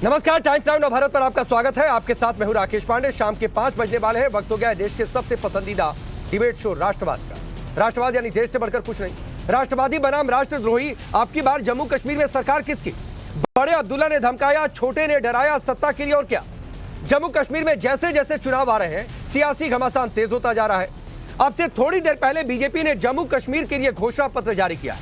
नमस्कार, times now Navbharat पर आपका स्वागत है। आपके साथ मैं हूं राकेश पांडे। शाम के 5 बजने वाले हैं। वक्त हो गया है देश के सबसे पसंदीदा डिबेट शो राष्ट्रवाद का। राष्ट्रवाद यानी देश से बढ़कर कुछ नहीं। राष्ट्रवादी बनाम राष्ट्रद्रोही। आपकी बार जम्मू कश्मीर में सरकार किसकी? बड़े अब्दुल्ला ने धमकाया, छोटे ने डराया, सत्ता के लिए और क्या? जम्मू कश्मीर में जैसे जैसे चुनाव आ रहे हैं, सियासी घमासान तेज होता जा रहा है। अब से थोड़ी देर पहले बीजेपी ने जम्मू कश्मीर के लिए घोषणा पत्र जारी किया।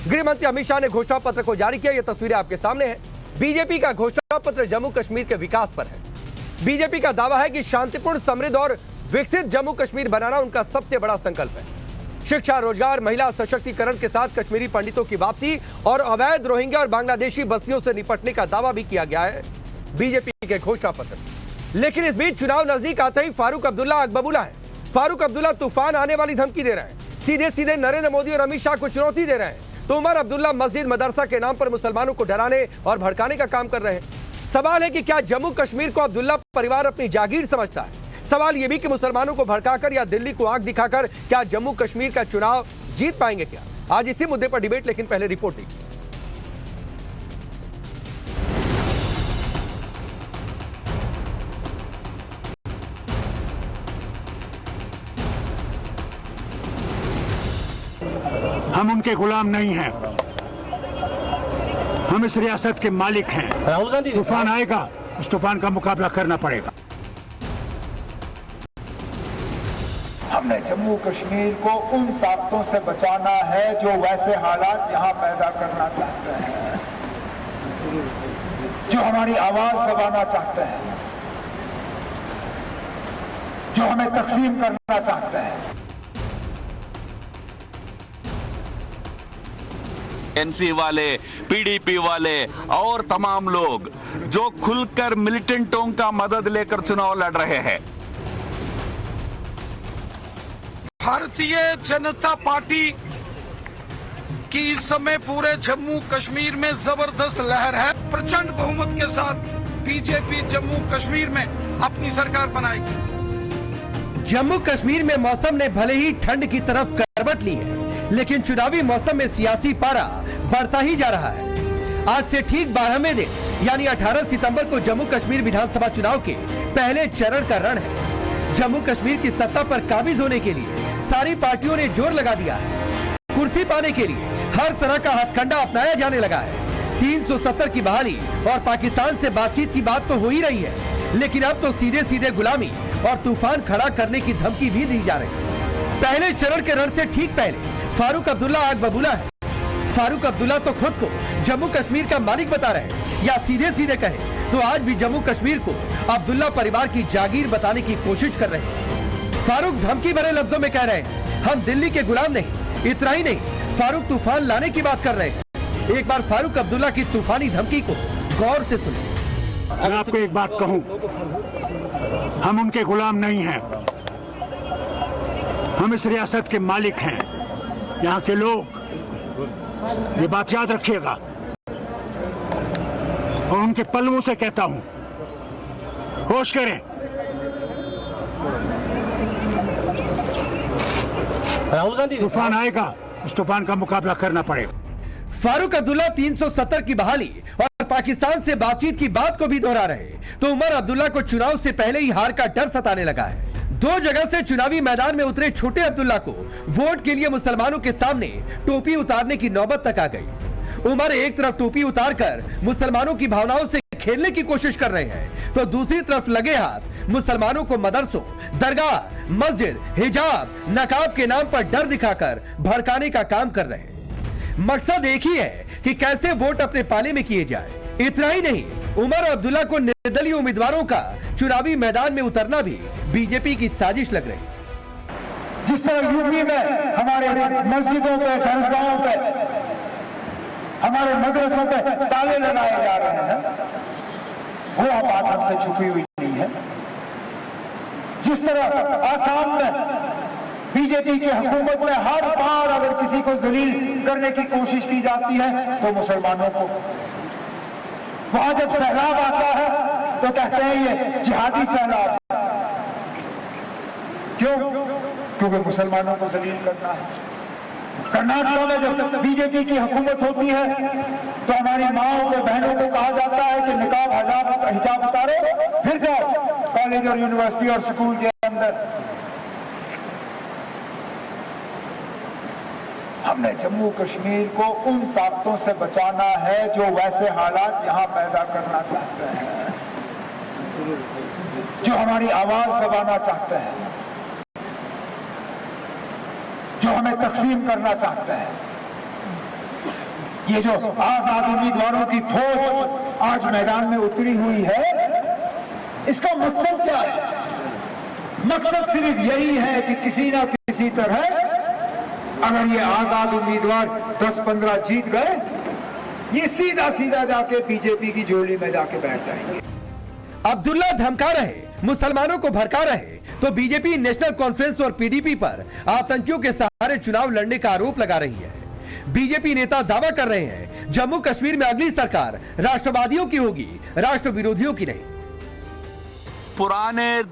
गृह मंत्री अमित शाह ने घोषणा पत्र को जारी किया। ये तस्वीरें आपके सामने हैं। बीजेपी का घोषणा पत्र जम्मू कश्मीर के विकास पर है। बीजेपी का दावा है कि शांतिपूर्ण, समृद्ध और विकसित जम्मू कश्मीर बनाना उनका सबसे बड़ा संकल्प है। शिक्षा, रोजगार, महिला सशक्तिकरण के साथ कश्मीरी पंडितों की वापसी और अवैध रोहिंग्या और बांग्लादेशी बस्तियों से निपटने का दावा भी किया गया है बीजेपी के घोषणा पत्र। लेकिन इस बीच चुनाव नजदीक आते ही फारूक अब्दुल्ला आग बबूला है। फारूक अब्दुल्ला तूफान आने वाली धमकी दे रहे हैं। सीधे सीधे नरेंद्र मोदी और अमित शाह को चुनौती दे रहे हैं। तो उमर अब्दुल्ला मस्जिद मदरसा के नाम पर मुसलमानों को डराने और भड़काने का काम कर रहे हैं। सवाल है कि क्या जम्मू कश्मीर को अब्दुल्ला परिवार अपनी जागीर समझता है? सवाल यह भी कि मुसलमानों को भड़काकर या दिल्ली को आंख दिखाकर क्या जम्मू कश्मीर का चुनाव जीत पाएंगे क्या? आज इसी मुद्दे पर डिबेट, लेकिन पहले रिपोर्ट देखिए। हम उनके गुलाम नहीं हैं, हम इस रियासत के मालिक हैं। राहुल गांधी, तूफान आएगा, उस तूफान का मुकाबला करना पड़ेगा। हमने जम्मू कश्मीर को उन ताकतों से बचाना है जो वैसे हालात यहां पैदा करना चाहते हैं, जो हमारी आवाज दबाना चाहते हैं, जो हमें तकसीम करना चाहते हैं। एनसी वाले, पीडीपी वाले और तमाम लोग जो खुलकर मिलिटेंटों का मदद लेकर चुनाव लड़ रहे हैं। भारतीय जनता पार्टी की इस समय पूरे जम्मू कश्मीर में जबरदस्त लहर है। प्रचंड बहुमत के साथ बीजेपी जम्मू कश्मीर में अपनी सरकार बनाएगी। जम्मू कश्मीर में मौसम ने भले ही ठंड की तरफ करवट ली है, लेकिन चुनावी मौसम में सियासी पारा बढ़ता ही जा रहा है। आज से ठीक 12वें दिन यानी 18 सितंबर को जम्मू कश्मीर विधानसभा चुनाव के पहले चरण का रण है। जम्मू कश्मीर की सत्ता पर काबिज होने के लिए सारी पार्टियों ने जोर लगा दिया है। कुर्सी पाने के लिए हर तरह का हथकंडा अपनाया जाने लगा है। 370 की बहाली और पाकिस्तान से बातचीत की बात तो हो ही रही है, लेकिन अब तो सीधे सीधे गुलामी और तूफान खड़ा करने की धमकी भी दी जा रही है। पहले चरण के रण से ठीक पहले फारूक अब्दुल्ला आग बबूला है। फारूक अब्दुल्ला तो खुद को जम्मू कश्मीर का मालिक बता रहे हैं, या सीधे सीधे कहे तो आज भी जम्मू कश्मीर को अब्दुल्ला परिवार की जागीर बताने की कोशिश कर रहे हैं। फारूक धमकी भरे लफ्जों में कह रहे हैं, हम दिल्ली के गुलाम नहीं। इतना ही नहीं, फारूक तूफान लाने की बात कर रहे हैं। एक बार फारूक अब्दुल्ला की तूफानी धमकी को गौर से सुने। मैं आपको एक बात कहूं, हम उनके गुलाम नहीं हैं, हम इस रियासत के मालिक हैं। यहाँ के लोग ये बात याद रखिएगा और उनके पल्लवों से कहता हूं, होश करें। राहुल गांधी, तूफान आएगा, उस तूफान का मुकाबला करना पड़ेगा। फारूक अब्दुल्ला 370 की बहाली और पाकिस्तान से बातचीत की बात को भी दोहरा रहे, तो उमर अब्दुल्ला को चुनाव से पहले ही हार का डर सताने लगा है। 2 जगह से चुनावी मैदान में उतरे छोटे अब्दुल्ला को वोट के लिए मुसलमानों के सामने टोपी उतारने की नौबत तक आ गई। उमर एक तरफ टोपी उतारकर मुसलमानों की भावनाओं से खेलने की कोशिश कर रहे हैं, तो दूसरी तरफ लगे हाथ मुसलमानों को मदरसों, दरगाह, मस्जिद, हिजाब, नकाब के नाम पर डर दिखाकर भड़काने का काम कर रहे हैं। मकसद एक ही है कि कैसे वोट अपने पाले में किए जाए। इतना ही नहीं, उमर अब्दुल्ला को निर्दलीय उम्मीदवारों का चुनावी मैदान में उतरना भी बीजेपी की साजिश लग रही है। जिस तरह यूपी में हमारे मस्जिदों पे, दरगाहों पे, हमारे मदरसों पे ताले लगाए जा रहे हैं, वो बात हमसे छुपी हुई नहीं है। जिस तरह आसाम में बीजेपी की हुकूमत में हर बार अगर किसी को जलील करने की कोशिश की जाती है तो मुसलमानों को, वहां जब सैलाब आता है तो कहते हैं ये जिहादी सैलाब। क्यों? क्योंकि मुसलमानों को जलील करना है। कर्नाटक में जब बीजेपी की हुकूमत होती है तो हमारी माओं को, बहनों को कहा जाता है कि निकाब, हजाब हिजाब उतारो, फिर जाओ कॉलेज और यूनिवर्सिटी और स्कूल के अंदर। हमने जम्मू कश्मीर को उन ताकतों से बचाना है जो वैसे हालात यहां पैदा करना चाहते हैं, जो हमारी आवाज दबाना चाहते हैं, जो हमें तकसीम करना चाहते हैं। ये जो आजाद उम्मीदवारों की फौज आज मैदान में उतरी हुई है, इसका मकसद क्या है? मकसद सिर्फ यही है कि किसी ना किसी तरह अगर ये आजाद उम्मीदवार 10-15 जीत गए, ये सीधा सीधा जाके बीजेपी की झोली में जाके बैठ जाएंगे। अब्दुल्ला धमका रहे, मुसलमानों को भड़का रहे, तो बीजेपी नेशनल कॉन्फ्रेंस और पीडीपी पर आतंकियों के सहारे चुनाव लड़ने का आरोप लगा रही है। बीजेपी नेता दावा कर रहे हैं जम्मू कश्मीर में अगली सरकार राष्ट्रवादियों की होगी, राष्ट्र विरोधियों की नहीं। पुराने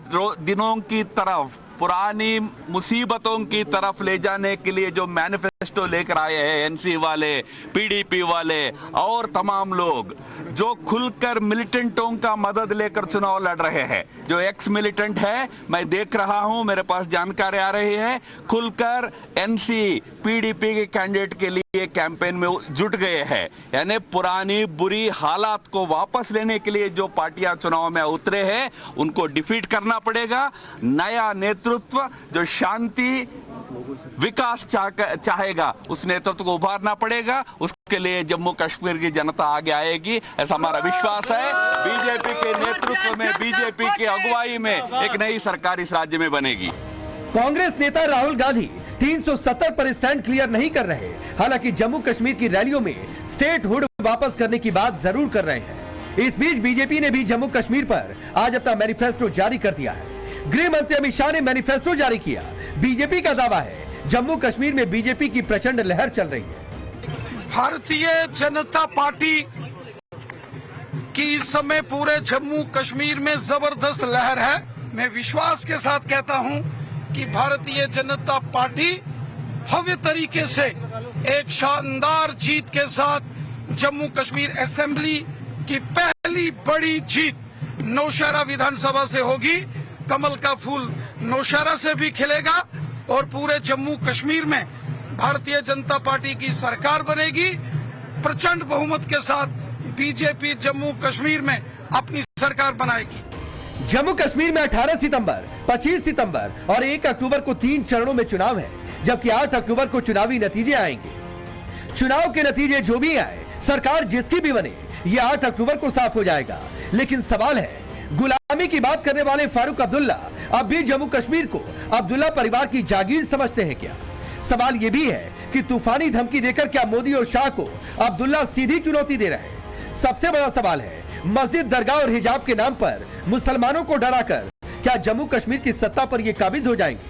दिनों की तरफ, पुरानी मुसीबतों की तरफ ले जाने के लिए जो मैनिफेस्टो लेकर आए हैं एनसी वाले, पीडीपी वाले और तमाम लोग, जो खुलकर मिलिटेंटों का मदद लेकर चुनाव लड़ रहे हैं, जो एक्स मिलिटेंट है, मैं देख रहा हूं, मेरे पास जानकारी आ रही है, खुलकर एनसी पीडीपी के कैंडिडेट के लिए कैंपेन में जुट गए हैं। यानी पुरानी बुरी हालात को वापस लेने के लिए जो पार्टियां चुनाव में उतरे हैं, उनको डिफीट करना पड़ेगा। नया नेतृत्व जो शांति विकास चाहेगा, उस नेतृत्व को उभारना पड़ेगा। उसके लिए जम्मू कश्मीर की जनता आगे आएगी, ऐसा हमारा विश्वास है। बीजेपी के नेतृत्व में, बीजेपी की अगुवाई में एक नई सरकार इस राज्य में बनेगी। कांग्रेस नेता राहुल गांधी 370 पर स्टैंड क्लियर नहीं कर रहे, हालांकि जम्मू कश्मीर की रैलियों में स्टेट हुड वापस करने की बात जरूर कर रहे हैं। इस बीच बीजेपी ने भी जम्मू कश्मीर पर आज अपना मैनिफेस्टो जारी कर दिया है। गृह मंत्री अमित शाह ने मैनिफेस्टो जारी किया। बीजेपी का दावा है जम्मू कश्मीर में बीजेपी की प्रचंड लहर चल रही है। भारतीय जनता पार्टी की इस समय पूरे जम्मू कश्मीर में जबरदस्त लहर है। मैं विश्वास के साथ कहता हूं कि भारतीय जनता पार्टी भव्य तरीके से एक शानदार जीत के साथ जम्मू कश्मीर असेंबली की पहली बड़ी जीत नौशहरा विधानसभा से होगी। कमल का फूल नौशहरा से भी खिलेगा और पूरे जम्मू कश्मीर में भारतीय जनता पार्टी की सरकार बनेगी। प्रचंड बहुमत के साथ बीजेपी जम्मू कश्मीर में अपनी सरकार बनाएगी। जम्मू कश्मीर में 18 सितंबर, 25 सितंबर और 1 अक्टूबर को 3 चरणों में चुनाव है, जबकि 8 अक्टूबर को चुनावी नतीजे आएंगे। चुनाव के नतीजे जो भी आए, सरकार जिसकी भी बने, ये 8 अक्टूबर को साफ हो जाएगा। लेकिन सवाल है, गुलामी की बात करने वाले फारूक अब्दुल्ला अब भी जम्मू कश्मीर को अब्दुल्ला परिवार की जागीर समझते हैं क्या? सवाल ये भी है कि तूफानी धमकी देकर क्या मोदी और शाह को अब्दुल्ला सीधी चुनौती दे रहे हैं? सबसे बड़ा सवाल है, मस्जिद, दरगाह और हिजाब के नाम पर मुसलमानों को डराकर क्या जम्मू कश्मीर की सत्ता पर ये काबिज हो जाएंगे?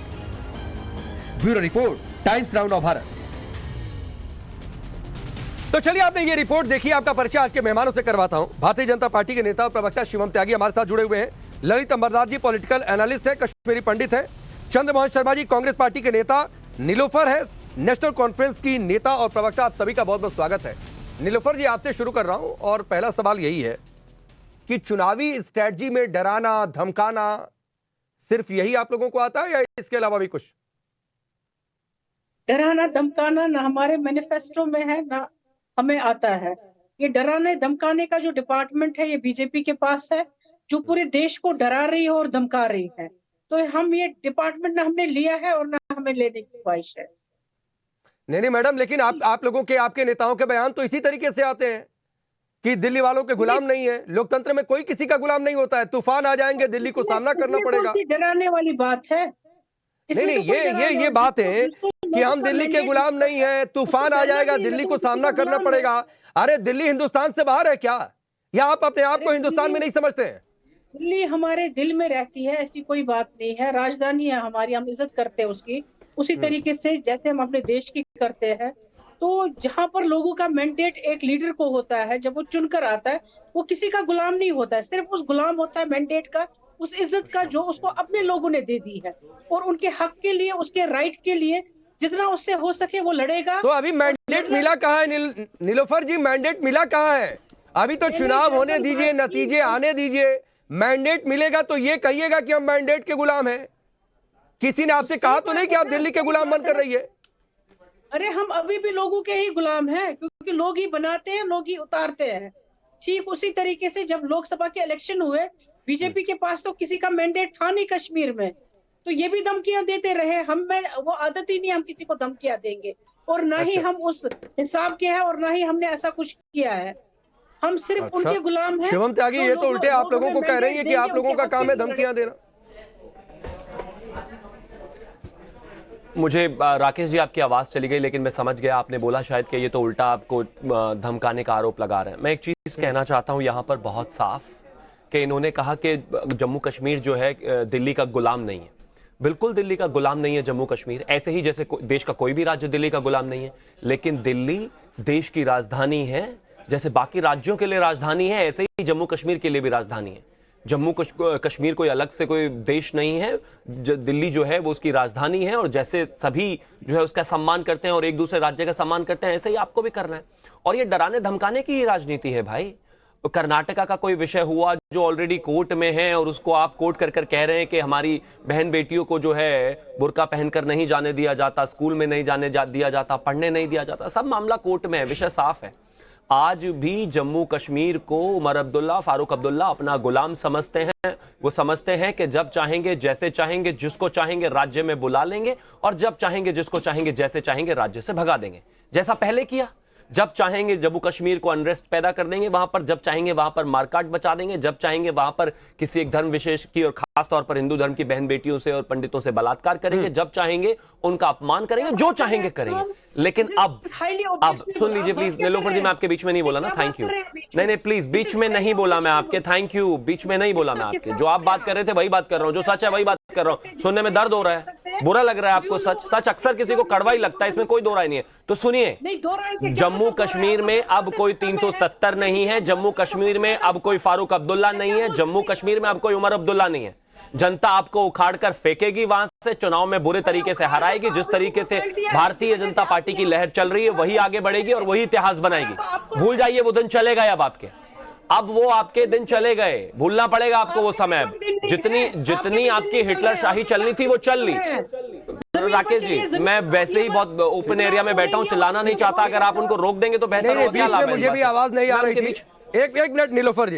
ब्यूरो रिपोर्ट, टाइम्स नाउ नव भारत। तो चलिए, आपने ये रिपोर्ट देखी, आपका परिचय आज के मेहमानों से करवाता हूं। भारतीय जनता पार्टी के नेता और प्रवक्ता शिवम त्यागी हमारे साथ जुड़े हुए हैं। ललित अंबरनाथ जी पॉलिटिकल एनालिस्ट हैं, कश्मीरी पंडित हैं। चंद्रमोहन शर्मा जी कांग्रेस पार्टी के नेता। नीलोफर है नेशनल कॉन्फ्रेंस की नेता और प्रवक्ता। आप सभी का बहुत बहुत स्वागत है। नीलोफर जी, आपसे शुरू कर रहा हूं और पहला सवाल यही है कि चुनावी स्ट्रेटजी में डराना, धमकाना, सिर्फ यही आप लोगों को आता है या इसके अलावा भी कुछ? डराना धमकाना ना हमारे मैनिफेस्टो में है ना हमें आता है। ये डराने धमकाने का जो डिपार्टमेंट है ये बीजेपी के पास है, जो पूरे देश को डरा रही है और धमका रही है। तो हम ये डिपार्टमेंट ना हमने लिया है और ना हमें लेने की ख्वाहिश है। नहीं मैडम, लेकिन आप लोगों के, आपके नेताओं के बयान तो इसी तरीके से आते हैं कि दिल्ली वालों के गुलाम नहीं है। लोकतंत्र में कोई किसी का गुलाम नहीं होता है। तूफान आ जाएंगे, दिल्ली को सामना करना पड़ेगा। डराने वाली बात है? नहीं, ये बात है कि हम दिल्ली के गुलाम नहीं है, तूफान आ जाएगा, दिल्ली को सामना करना पड़ेगा। अरे दिल्ली हिंदुस्तान से बाहर है क्या, या आप अपने आप को हिंदुस्तान में नहीं समझते हैं? दिल्ली हमारे दिल में रहती है, ऐसी कोई बात नहीं है। राजधानी है हमारी, हम इज्जत करते हैं उसकी, उसी तरीके से जैसे हम अपने देश की करते हैं। तो जहां पर लोगों का मैंडेट एक लीडर को होता है, जब वो चुनकर आता है, वो किसी का गुलाम नहीं होता है, सिर्फ उस गुलाम होता है मैंडेट का, उस इज्जत का जो उसको अपने लोगों ने दे दी है। और उनके हक के लिए, उसके राइट के लिए जितना उससे हो सके वो लड़ेगा। तो अभी मैंडेट मिला कहाँ है नीलोफर जी? मैंडेट मिला कहाँ है? अभी तो चुनाव होने दीजिए, नतीजे आने दीजिए, मैंडेट मिलेगा तो ये कहिएगा कि हम मैंडेट के गुलाम हैं। किसी ने आपसे कहा तो नहीं कि आप दिल्ली के गुलाम बनकर रहिए। अरे हम अभी भी लोगों के ही गुलाम हैं, क्योंकि लोग ही बनाते हैं, लोग ही उतारते हैं। ठीक उसी तरीके से जब लोकसभा के इलेक्शन हुए, बीजेपी के पास तो किसी का मैंडेट था नहीं कश्मीर में, तो ये भी धमकियां देते रहे। हमें वो आदत ही नहीं, हम किसी को धमकियां देंगे, और ना ही हम उस हिसाब के हैं, और ना ही हमने ऐसा कुछ किया है। हम सिर्फ उनके गुलाम हैं। शिवम त्यागी, ये तो उल्टे आप लोगों को कह रही है कि आप लोगों का काम है धमकियां देना। मुझे राकेश जी आपकी आवाज चली गई, लेकिन मैं समझ गया, आपने बोला शायद कि ये तो उल्टा आपको धमकाने का आरोप लगा रहे हैं। मैं एक चीज कहना चाहता हूं यहां पर बहुत साफ, कि इन्होंने कहा कि जम्मू कश्मीर जो है दिल्ली का गुलाम नहीं है। बिल्कुल दिल्ली का गुलाम नहीं है जम्मू कश्मीर, ऐसे ही जैसे देश का कोई भी राज्य दिल्ली का गुलाम नहीं है। लेकिन दिल्ली देश की राजधानी है, जैसे बाकी राज्यों के लिए राजधानी है, ऐसे ही जम्मू कश्मीर के लिए भी राजधानी है। जम्मू कश्मीर कोई अलग से कोई देश नहीं है, दिल्ली जो है वो उसकी राजधानी है, और जैसे सभी जो है उसका सम्मान करते हैं और एक दूसरे राज्य का सम्मान करते हैं, ऐसे ही आपको भी करना है। और ये डराने धमकाने की ही राजनीति है भाई। कर्नाटका का कोई विषय हुआ जो ऑलरेडी कोर्ट में है, और उसको आप कोर्ट कर कह रहे हैं कि हमारी बहन बेटियों को जो है बुर्का पहनकर नहीं जाने दिया जाता, स्कूल में नहीं जाने दिया जाता, पढ़ने नहीं दिया जाता। सब मामला कोर्ट में है, विषय साफ है। आज भी जम्मू कश्मीर को उमर अब्दुल्ला, फारूक अब्दुल्ला अपना गुलाम समझते हैं। वो समझते हैं कि जब चाहेंगे, जैसे चाहेंगे, जिसको चाहेंगे राज्य में बुला लेंगे, और जब चाहेंगे, जिसको चाहेंगे, जैसे चाहेंगे राज्य से भगा देंगे, जैसा पहले किया। जब चाहेंगे जम्मू कश्मीर को अनरेस्ट पैदा कर देंगे वहां पर, जब चाहेंगे वहां पर मारकाट बचा देंगे, जब चाहेंगे वहां पर किसी एक धर्म विशेष की और खास तौर पर हिंदू धर्म की बहन बेटियों से और पंडितों से बलात्कार करेंगे, जब चाहेंगे उनका अपमान करेंगे, जो चाहेंगे करेंगे। लेकिन अब सुन लीजिए प्लीज, नीलोफर जी, मैं आपके बीच में नहीं बोला ना, थैंक यू। नहीं प्लीज, बीच में नहीं बोला मैं आपके, थैंक यू, बीच में नहीं बोला मैं आपके। जो आप बात कर रहे थे वही बात कर रहा हूँ, जो सच है वही बात कर रहा हूँ। सुनने में दर्द हो रहा है, बुरा लग रहा है आपको, सच अक्सर किसी को कड़वा ही लगता है, इसमें कोई दो राय नहीं है। तो सुनिए, जम्मू कश्मीर में अब कोई 370 नहीं है, जम्मू कश्मीर में अब कोई फारूक अब्दुल्ला नहीं है, जम्मू कश्मीर में अब कोई उमर अब्दुल्ला नहीं है। जनता आपको उखाड़कर फेंकेगी वहां से, चुनाव में बुरे तरीके से हराएगी। जिस तरीके से भारतीय जनता पार्टी की लहर चल रही है वही आगे बढ़ेगी और वही इतिहास बनाएगी। भूल जाइए, वो दिन चले गए अब वो आपके दिन चले गए, भूलना पड़ेगा आपको वो समय। जितनी आपकी हिटलर शाही चलनी थी वो चल ली। राकेश जी, मैं वैसे ही बहुत ओपन एरिया में बैठा हूं, चिल्लाना नहीं चाहता, अगर आप उनको रोक देंगे तो बेहतर होगा। मुझे भी आवाज नहीं आ रही थी। एक मिनट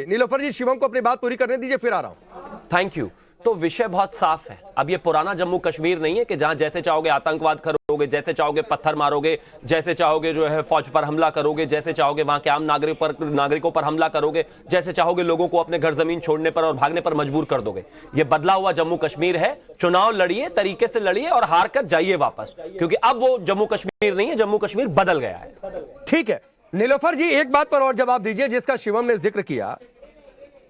नीलोफर जी, शिवम को अपनी बात पूरी करने दीजिए, फिर आ रहा हूं। Thank you. तो विषय बहुत साफ है। अब ये पुराना जम्मू कश्मीर नहीं है कि जहां जैसे चाहोगे आतंकवाद करोगे, जैसे चाहोगे पत्थर मारोगे, जैसे चाहोगे जो है फौज पर हमला करोगे, जैसे चाहोगे वहां के आम नागरिकों पर हमला करोगे, जैसे चाहोगे लोगों को अपने घर जमीन छोड़ने पर और भागने पर मजबूर कर दोगे। ये बदला हुआ जम्मू कश्मीर है। चुनाव लड़िए, तरीके से लड़िए और हार कर जाइए वापस, क्योंकि अब वो जम्मू कश्मीर नहीं है, जम्मू कश्मीर बदल गया है। ठीक है नीलोफर जी, एक बात पर और जवाब दीजिए जिसका शिवम ने जिक्र किया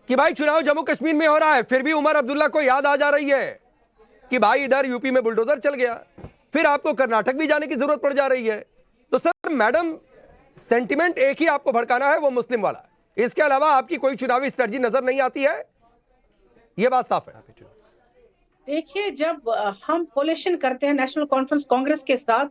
कि भाई चुनाव जम्मू कश्मीर में हो रहा है, फिर भी उमर अब्दुल्ला को याद आ जा रही है कि भाई इधर यूपी में बुलडोजर चल गया, फिर आपको कर्नाटक भी जाने की जरूरत पड़ जा रही है। तो सर मैडम, सेंटिमेंट एक ही आपको भड़काना है, वो मुस्लिम वाला। इसके अलावा आपकी कोई चुनावी स्ट्रेटजी नजर नहीं आती है, यह बात साफ है। देखिए, जब हम कोलेशन करते हैं नेशनल कॉन्फ्रेंस कांग्रेस के साथ,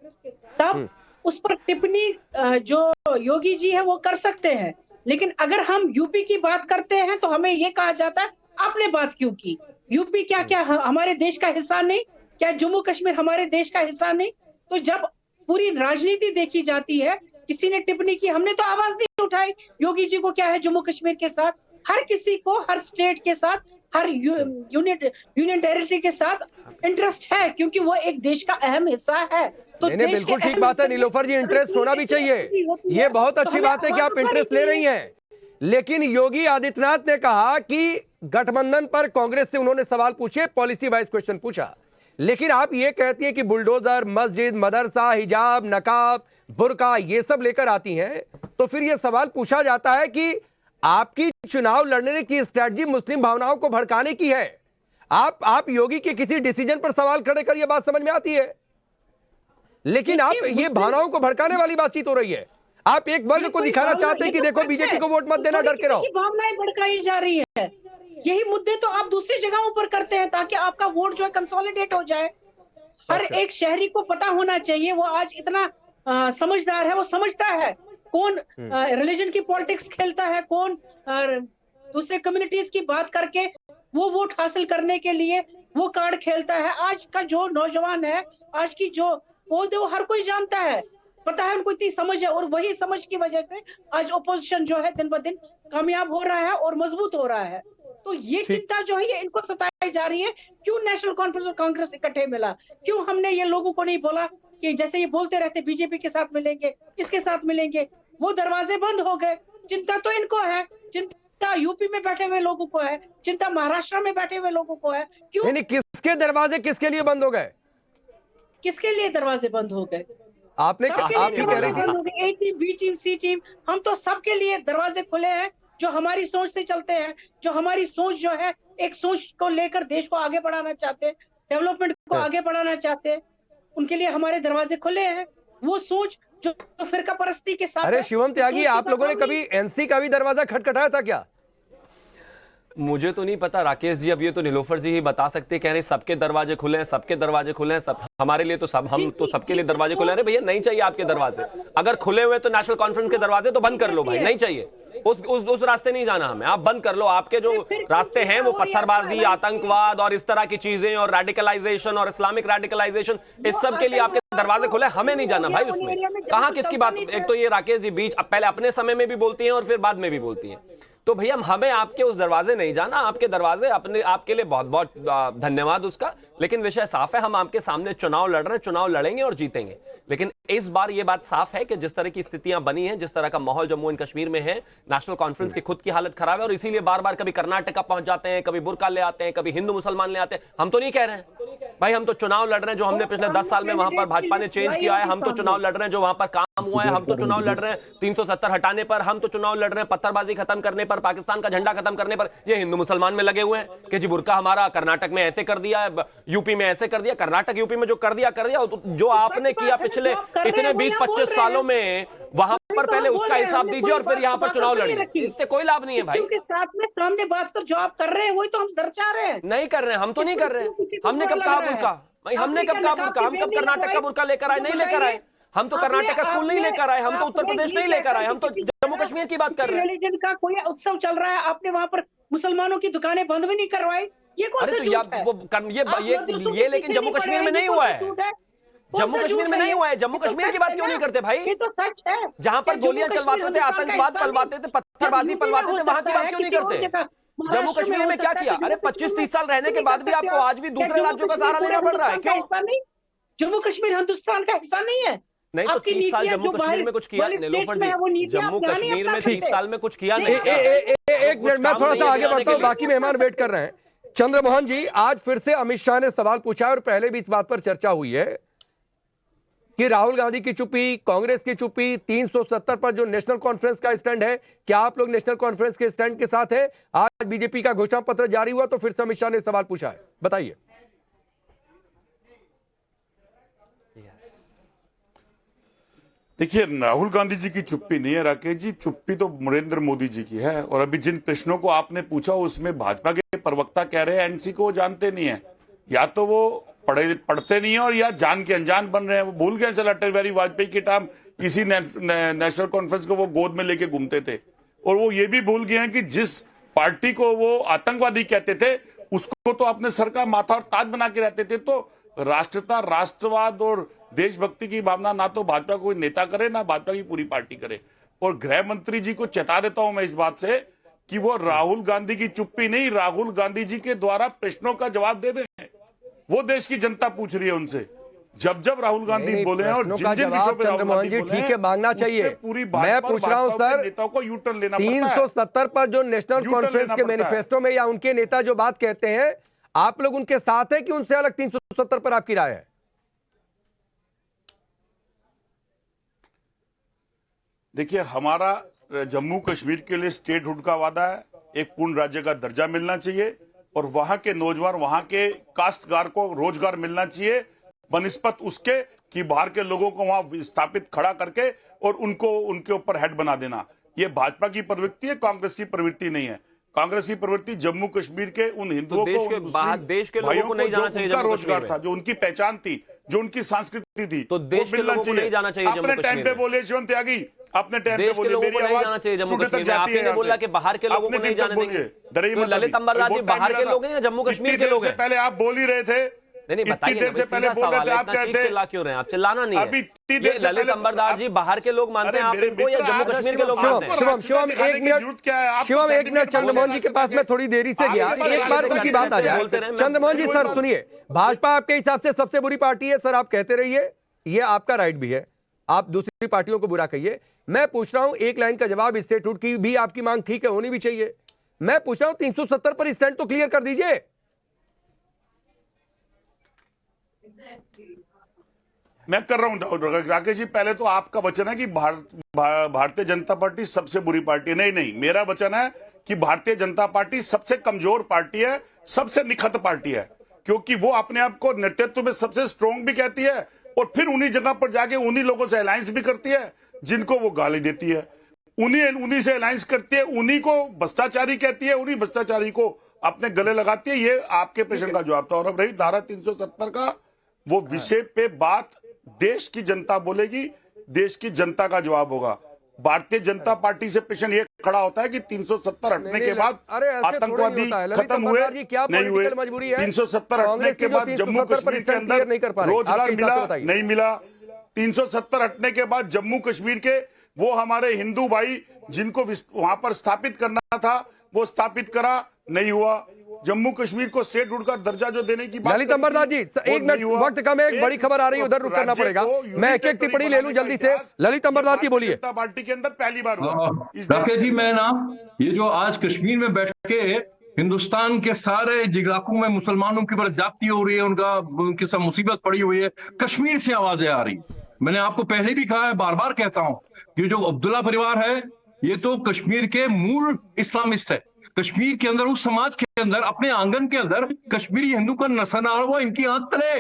तब उस पर टिप्पणी जो योगी जी है वो कर सकते हैं, लेकिन अगर हम यूपी की बात करते हैं तो हमें ये कहा जाता है आपने बात क्यों की। यूपी क्या हमारे देश का हिस्सा नहीं? क्या जम्मू कश्मीर हमारे देश का हिस्सा नहीं? तो जब पूरी राजनीति देखी जाती है, किसी ने टिप्पणी की, हमने तो आवाज नहीं उठाई। योगी जी को क्या है जम्मू कश्मीर के साथ? हर किसी को हर स्टेट के साथ, हर यूनियन टेरिटरी के साथ इंटरेस्ट है, क्योंकि वो एक देश का अहम हिस्सा है। तो नहीं, बिल्कुल ठीक बात है नीलोफर जी, इंटरेस्ट होना भी चाहिए। ये बहुत अच्छी बात है कि आप इंटरेस्ट ले रही हैं, लेकिन योगी आदित्यनाथ ने कहा कि गठबंधन पर कांग्रेस से उन्होंने सवाल पूछे, पॉलिसी वाइज क्वेश्चन पूछा, लेकिन आप ये कहती हैं कि बुलडोजर, मस्जिद, मदरसा, हिजाब, नकाब, बुर्का ये सब लेकर आती हैं, तो फिर ये सवाल पूछा जाता है कि आपकी चुनाव लड़ने की स्ट्रैटेजी मुस्लिम भावनाओं को भड़काने की है। आप योगी के किसी डिसीजन पर सवाल खड़े कर, ये बात समझ में आती है, लेकिन आप ये भावनाओं को भड़काने वाली बातचीत हो रही है। आप एक वर्ग को दिखाना चाहते हैं कि देखो बीजेपी को वोट मत देना, डर के रहो। भावनाएं भड़काई जा रही है। यही मुद्दे तो आप दूसरी जगहों पर करते हैं ताकि आपका वोट जो है कंसोलिडेट हो जाए। हर एक शहरी को पता होना चाहिए, वो आज इतना समझदार है, वो समझता है कौन रिलीजन की पॉलिटिक्स खेलता है, कौन दूसरे कम्युनिटीज की बात करके वो वोट हासिल करने के लिए वो कार्ड खेलता है। आज का जो नौजवान है, आज की जो वो हर कोई जानता है, पता है उनको, इतनी समझ है, और वही समझ की वजह से आज ओपोजिशन जो है दिन ब दिन कामयाब हो रहा है और मजबूत हो रहा है। तो ये चिंता जो है ये इनको सताई जा रही है। क्यों नेशनल कॉन्फ्रेंस और कांग्रेस इकट्ठे मिला? क्यों हमने ये लोगों को नहीं बोला कि जैसे ये बोलते रहते बीजेपी के साथ मिलेंगे, इसके साथ मिलेंगे, वो दरवाजे बंद हो गए। चिंता तो इनको है, चिंता यूपी में बैठे हुए लोगों को है, चिंता महाराष्ट्र में बैठे हुए लोगों को है। क्यों? नहीं, किसके दरवाजे किसके लिए बंद हो गए? किसके लिए दरवाजे बंद हो गए? आपने सबके आप लिए ही कह रही दरवाजे बंद हो थी। गए। ए टीम, बी टीम, सी टीम, हम तो सबके लिए दरवाजे खुले हैं, जो हमारी सोच से चलते हैं, जो हमारी सोच जो है एक सोच को लेकर देश को आगे बढ़ाना चाहते हैं, डेवलपमेंट को आगे बढ़ाना चाहते हैं, उनके लिए हमारे दरवाजे खुले हैं। वो सोच जो फिरका परस्ती के साथ अरे है, शिवम त्यागी, सोच आप लोगों ने का कभी एनसी का भी दरवाजा खटखटाया था क्या? मुझे तो नहीं पता राकेश जी, अब ये तो नीलोफर जी ही बता सकते हैं। कह रहे सबके दरवाजे खुले हैं, सबके दरवाजे खुले हैं, सब हमारे लिए तो सब, हम तो सबके लिए दरवाजे खुले हैं। अरे भैया नहीं चाहिए आपके दरवाजे, अगर खुले हुए तो नेशनल कॉन्फ्रेंस के दरवाजे तो बंद कर लो भाई, नहीं चाहिए, उस रास्ते नहीं जाना हमें, आप बंद कर लो। आपके जो रास्ते हैं वो पत्थरबाजी, आतंकवाद और इस तरह की चीजें और रेडिकलाइजेशन और इस्लामिक रेडिकलाइजेशन, इस सब के लिए आपके दरवाजे खुले, हमें नहीं जाना भाई उसमें। कहां किसकी बात? एक तो ये राकेश जी बीच पहले अपने समय में भी बोलती हैं और फिर बाद में भी बोलती हैं, तो भैया हमें आपके उस दरवाजे नहीं जाना। आपके दरवाजे अपने, आपके लिए बहुत बहुत धन्यवाद उसका, लेकिन विषय साफ है, हम आपके सामने चुनाव लड़ रहे हैं, चुनाव लड़ेंगे और जीतेंगे। लेकिन इस बार ये बात साफ है कि जिस तरह की स्थितियां बनी हैं, जिस तरह का माहौल जम्मू एंड कश्मीर में है, नेशनल कॉन्फ्रेंस की खुद की हालत खराब है, और इसीलिए बार बार कभी कर्नाटका पहुंच जाते हैं, कभी बुर्का ले आते हैं, कभी हिंदू मुसलमान ले आते हैं। हम तो नहीं कह रहे हैं भाई, हम तो चुनाव लड़ रहे हैं जो हमने पिछले 10 साल में वहां पर भाजपा ने चेंज किया है, हम तो चुनाव लड़ रहे हैं जो वहां पर काम हुआ है, हम तो चुनाव लड़ रहे हैं 370 हटाने पर, हम तो चुनाव लड़ रहे हैं पत्थरबाजी खत्म करने पर, पाकिस्तान का झंडा खत्म करने पर। ये हिंदू मुसलमान में लगे हुए हैं कि जी बुर्का हमारा कर्नाटक में ऐसे कर दिया, यूपी में ऐसे कर दिया। कर्नाटक यूपी में जो कर दिया, जो आपने किया पिछले इतने 20-25 सालों में, वहां पर पहले उसका हिसाब दीजिए और फिर यहां पर चुनाव लड़िए। इससे कोई लाभ नहीं है भाई। के साथ में सामने बात कर जो आप कर रहे हैं वही तो हम दर्शा रहे हैं। नहीं कर रहे हैं, हम तो नहीं कर रहे हैं। हमने कब कहा बुर्का भाई, हमने कब कहा बुर्का? हम कब कर्नाटक का बुर्का लेकर आए? नहीं लेकर आए। हम तो कर्नाटक का स्कूल नहीं लेकर आए, हम तो उत्तर प्रदेश में ही लेकर आए, हम तो जम्मू कश्मीर की बात कर रहे हैं। रिलीजन का कोई उत्सव चल रहा है, आपने वहां पर मुसलमानों की दुकानें बंद भी नहीं करवाई। ये कौन सा झूठ है? ये लेकिन जम्मू कश्मीर में नहीं हुआ है, जम्मू कश्मीर में नहीं हुआ है। जम्मू कश्मीर की बात क्यों नहीं करते भाई? ये तो सच है। जहां पर गोलियां चलवाते थे, आतंकवाद पलवाते थे, पत्थरबाजी पलवाते थे, वहां की बात क्यों नहीं करते? जम्मू कश्मीर में क्या किया? अरे 25-30 साल रहने के बाद भी आपको आज भी दूसरे राज्यों का सहारा लेना पड़ रहा है, क्यों? जम्मू कश्मीर हिंदुस्तान का हिस्सा नहीं है। नहीं तो 30 साल जम्मू कश्मीर में कुछ किया नीलोफर जी? जम्मू कश्मीर में 30 साल में कुछ किया नहीं। एक मिनट, मैं थोड़ा सा आगे बढ़ता हूं, बाकी मेहमान वेट कर रहे हैं। चंद्रमोहन जी, आज फिर से अमित शाह ने सवाल पूछा है और पहले भी इस बात पर चर्चा हुई है कि राहुल गांधी की चुप्पी, कांग्रेस की चुप्पी, 370 पर जो नेशनल कॉन्फ्रेंस का स्टैंड है, क्या आप लोग नेशनल कॉन्फ्रेंस के स्टैंड के साथ हैं? आज बीजेपी का घोषणा पत्र जारी हुआ तो फिर से अमित शाह ने सवाल पूछा है, बताइए। देखिए, राहुल गांधी जी की चुप्पी नहीं है राकेश जी, चुप्पी तो नरेंद्र मोदी जी की है। और अभी जिन प्रश्नों को आपने पूछा उसमें भाजपा के प्रवक्ता कह रहे हैं एनसी को वो जानते नहीं है, या तो वो पढ़ते नहीं है और या जान के अनजान बन रहे हैं। वो भूल गए चल अटल बिहारी वाजपेयी के टाइम इसी नेशनल कॉन्फ्रेंस को वो गोद में लेके घूमते थे। और वो ये भी भूल गए हैं कि जिस पार्टी को वो आतंकवादी कहते थे उसको तो अपने सर का माथा और ताज बना के रहते थे। तो राष्ट्रता, राष्ट्रवाद और देशभक्ति की भावना ना तो भाजपा कोई नेता करे, ना भाजपा की पूरी पार्टी करे। और गृह मंत्री जी को चेता देता हूं मैं इस बात से कि वो राहुल गांधी की चुप्पी नहीं, राहुल गांधी जी के द्वारा प्रश्नों का जवाब दे दें। वो देश की जनता पूछ रही है उनसे। जब जब राहुल गांधी बोले हैं और जिन जिन विषयों पर राहुल गांधी बोले हैं, ठीक है, मांगना चाहिए। पूरी मैं पूछ रहा हूं सर, नेताओं को यू टर्न लेना पड़ता है। 370 पर जो नेशनल कॉन्फ्रेंस के मैनिफेस्टो में या उनके नेता जो बात कहते हैं, आप लोग उनके साथ है कि उनसे अलग? 370 पर आपकी राय है? देखिए, हमारा जम्मू कश्मीर के लिए स्टेटहुड का वादा है, एक पूर्ण राज्य का दर्जा मिलना चाहिए और वहां के नौजवान, वहां के काश्तकार को रोजगार मिलना चाहिए बनिस्पत उसके कि बाहर के लोगों को वहां स्थापित खड़ा करके और उनको उनके ऊपर हेड बना देना। ये भाजपा की प्रवृत्ति है, कांग्रेस की प्रवृत्ति नहीं है। कांग्रेस की प्रवृत्ति जम्मू कश्मीर के उन हिंदुओं देश को, के बाहर देश के लोगों को नहीं जाना चाहिए, उनका रोजगार था, जो उनकी पहचान थी, जो उनकी संस्कृति थी, तो देश के लोगों को नहीं जाना चाहिए। अपने टाइम पे बोले शिवम त्यागी अपने टाइम पे देश के बोलिए, लोगों मेरी को नहीं आवाज जाना चाहिए जम्मू स्टूडियो तक कश्मीर में। जाती है आपने यहाँ बोला से। कि बाहर के लोगों को अपने नहीं दिन तक जाने बोलिए, देंगे। डरिए तो मत ललित अभी। अंबरनाथ जी बहुत टाइम बाहर मिला के था। लोग हैं या जम्मू कश्मीर इतनी के लोग देर हैं? से पहले आप बोल ही रहे थे, नहीं इतनी बताइए देर ना, से पहले बोल रहे थे, आप इतना कहते चीख चिल्ला क्यों रहे हैं आप? चिल्लाना नहीं अभी है। इतनी देर ये से ललित पहले अंबरनाथ जी बाहर के लोग मानते हैं आप मेरे इनको या मित्र, जम्मू आप कश्मीर के लोग शिवम, मानते हैं? शिवम शिवम दिखाने एक की मिनट, जरूरत क्या है? आप शिवम तो एक मिनट, सर्टिफिकेट चंद्रमोहन जी के पास बोले मैं थोड़ी देरी से गया, आप एक बार उनकी बात आ जाए। बोलते रहे, मैं- चंद्रमोहन जी सर सुनिए, भाजपा आपके हिसाब से सबसे बुरी पार्टी है, सर आप कहते रहिए, ये आपका राइट भी है, आप दूसरी पार्टियों को बुरा कहिए। मैं पूछ रहा हूं एक लाइन का जवाब, स्टेटहुड की भी आपकी मांग ठीक है, होनी भी चाहिए। मैं पूछ रहा हूं 370 पर स्टैंड तो क्लियर कर दीजिए। मैं कर रहा हूं राकेश जी। पहले तो आपका वचन है कि भारतीय जनता पार्टी सबसे बुरी पार्टी है। नहीं नहीं, मेरा वचन है कि भारतीय जनता पार्टी सबसे कमजोर पार्टी है, सबसे निखत पार्टी है, क्योंकि वो अपने आप को नेतृत्व में सबसे स्ट्रांग भी कहती है और फिर उन्हीं जगह पर जाके उन्हीं लोगों से अलायंस भी करती है जिनको वो गाली देती है, उन्हीं से अलायंस करती है, उन्हीं को भ्रष्टाचारी कहती है, उन्हीं भ्रष्टाचारी को अपने गले लगाती है। ये आपके प्रश्न का जवाब था। और अब रही धारा 370 का, वो विषय पे बात देश की जनता बोलेगी, देश की जनता का जवाब होगा। भारतीय जनता पार्टी से प्रश्न ये खड़ा होता है कि 370 हटने के बाद आतंकवादी खत्म हुए नहीं हुए, 370 हटने के बाद जम्मू कश्मीर के अंदर रोजगार मिला नहीं मिला, 370 हटने के बाद जम्मू कश्मीर के वो हमारे हिंदू भाई जिनको वहां पर स्थापित करना था वो स्थापित करा नहीं हुआ, जम्मू कश्मीर को स्टेटहुड का दर्जा जो देने की बात ललित अंबरनाथ जी एक मिनट, वक्त कम है, एक बड़ी खबर आ रही है, उधर रुक करना पड़ेगा। मैं एक एक टिप्पणी ले लूं जल्दी से। ललित अंबरनाथ जी बोलिए। जनता पार्टी के अंदर पहली बार हुआ। राकेश जी, मैं ना ये जो आज कश्मीर में बैठ के हिंदुस्तान के सारे इलाकों में मुसलमानों की ऊपर जाती हो रही है, उनकी सब मुसीबत पड़ी हुई है, कश्मीर से आवाजें आ रही। मैंने आपको पहले भी कहा है, बार बार कहता हूं, ये जो अब्दुल्ला परिवार है ये तो कश्मीर के मूल इस्लामिस्ट है। कश्मीर के अंदर, उस समाज के अंदर, अपने आंगन के अंदर कश्मीरी हिंदू का नस्ल आ हुआ, इनकी आंख तले।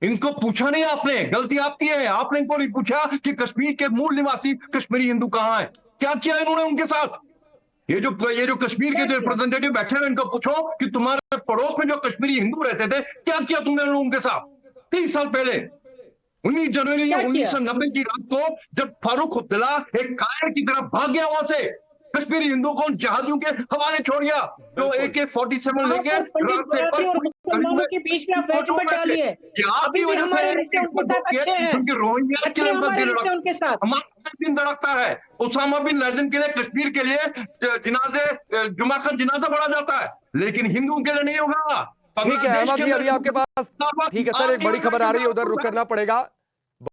इनको पूछा नहीं आपने, गलती आपकी है, आपने इनको नहीं पूछा कि कश्मीर के मूल निवासी कश्मीरी हिंदू कहां है, क्या किया इन्होंने उनके साथ। ये जो कश्मीर के जो रिप्रेजेंटेटिव बैठे हैं, इनको पूछो कि तुम्हारे पड़ोस में जो कश्मीरी हिंदू रहते थे, क्या किया तुमने उन लोगों के साथ 30 साल पहले। 19 जनवरी 1990 की रात को जब फारूक अब्दुल्ला एक कायर की तरह भाग गया वहां से, कश्मीरी हिंदू को जहादियों के हवाले छोड़ गया, तो AK-47 लेके मुसलमानों के बीच में आप बैठ मत डालिए। आपकी वजह से उनके रोहिंग्या के उनके साथ हमारा दिन धड़कता है। उसामा बिन लादेन के लिए कश्मीर के लिए जुमा का जनाजा बढ़ा जाता है, लेकिन हिंदुओं के लिए नहीं होगा। ठीक है अहमद जी, अभी आपके पास, ठीक है सर, एक बड़ी खबर आ रही है, उधर रुक करना पड़ेगा।